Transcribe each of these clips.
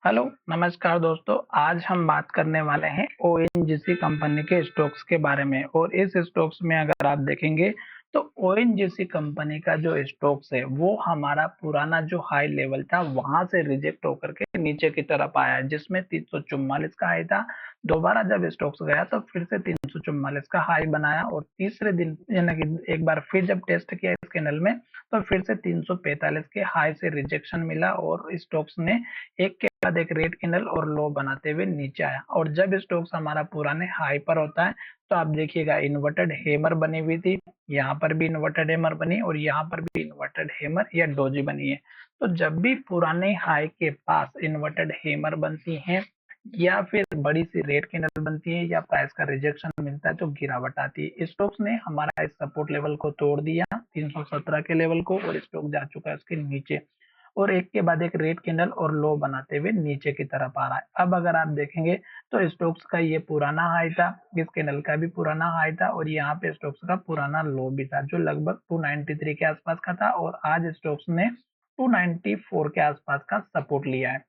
Hello, नमस्कार दोस्तों। आज हम बात करने वाले हैं ओएनजीसी कंपनी के स्टॉक्स के बारे में। और इस स्टॉक्स में अगर आप देखेंगे तो ओएनजीसी कंपनी का जो स्टॉक्स है वो हमारा पुराना जो हाई लेवल था वहां से रिजेक्ट होकर के नीचे की तरफ आया है, जिसमें 344 का हाई था। दोबारा जब स्टॉक्स गया तो फिर से 344 का हाई बनाया और तीसरे दिन यानी कि एक बार फिर जब टेस्ट किया इस कैंडल में तो फिर से 345 के हाई से रिजेक्शन मिला और स्टॉक्स ने एक के बाद एक रेड कैंडल और लो बनाते हुए नीचे आया। और जब स्टॉक्स हमारा पुराने हाई पर होता है तो आप देखिएगा इन्वर्टेड हेमर बनी हुई थी, यहाँ पर भी इन्वर्टेड हेमर बनी और यहाँ पर भी इन्वर्टेड हेमर या डोजी बनी है। तो जब भी पुराने हाई के पास इन्वर्टेड हेमर बनती हैं या फिर बड़ी सी रेड कैंडल बनती है या प्राइस का रिजेक्शन मिलता है तो गिरावट आती है। स्टॉक्स ने हमारा इस सपोर्ट लेवल को तोड़ दिया 317 के लेवल को और स्टॉक जा चुका है उसके नीचे और एक के बाद एक रेड कैंडल और लो बनाते हुए नीचे की तरफ आ रहा है। अब अगर आप देखेंगे तो स्टॉक्स का ये पुराना हाई था, इस कैंडल का भी पुराना हाई था और यहाँ पे स्टॉक्स का पुराना लो भी था जो लगभग 293 के आसपास का था और आज स्टॉक्स ने 294 के आसपास का सपोर्ट लिया है।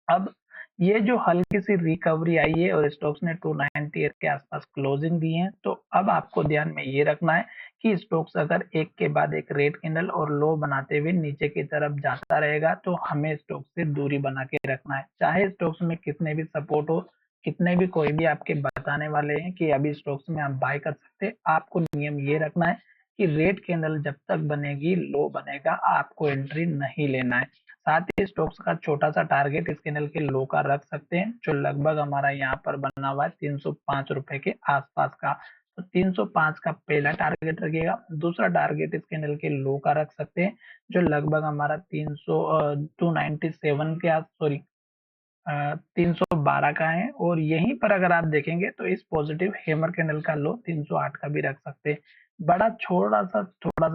अब ये जो हल्की सी रिकवरी आई है और स्टॉक्स ने 298 के आसपास क्लोजिंग दी है, तो अब आपको ध्यान में ये रखना है कि स्टॉक्स अगर एक के बाद एक रेड कैंडल और लो बनाते हुए नीचे की तरफ जाता रहेगा तो हमें स्टॉक्स से दूरी बना के रखना है। चाहे स्टॉक्स में कितने भी सपोर्ट हो, कितने भी कोई भी आपके बताने वाले हैं कि अभी स्टॉक्स में आप बाय कर सकते हैं, आपको नियम ये रखना है कि रेड कैंडल जब तक बनेगी लो बनेगा आपको एंट्री नहीं लेना है। साथ ही स्टॉक्स का छोटा सा टारगेट इस कैंडल के लो का रख सकते हैं जो लगभग हमारा यहाँ पर बना हुआ है 305 रुपए के आसपास का। तो 305 का पहला टारगेट रखिएगा। दूसरा टारगेट इस कैंडल के लो का रख सकते हैं जो लगभग हमारा 297 के आस सॉरी 312 का है। और यहीं पर अगर आप देखेंगे तो इस पॉजिटिव हेमर कैंडल का लो 308 का भी रख सकते हैं। बड़ा थोड़ा सा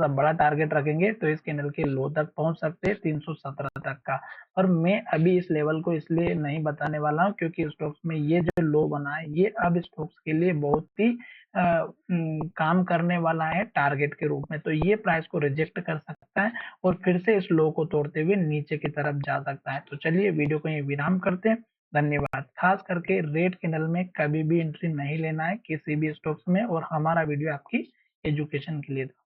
बड़ा टारगेट रखेंगे तो इस कैंडल के लो तक पहुंच सकते हैं 317 तक का। और मैं अभी इस लेवल को इसलिए नहीं बताने वाला हूं क्योंकि स्टॉक्स में ये जो लो बना है ये अब स्टॉक्स के लिए बहुत ही काम करने वाला है टारगेट के रूप में। तो ये प्राइस को रिजेक्ट कर सकता है और फिर से इस लो को तोड़ते हुए नीचे की तरफ जा सकता है। तो चलिए वीडियो को ये विराम करते हैं। धन्यवाद। खास करके रेड कैंडल में कभी भी एंट्री नहीं लेना है किसी भी स्टॉक्स में और हमारा वीडियो आपकी एजुकेशन के लिए था।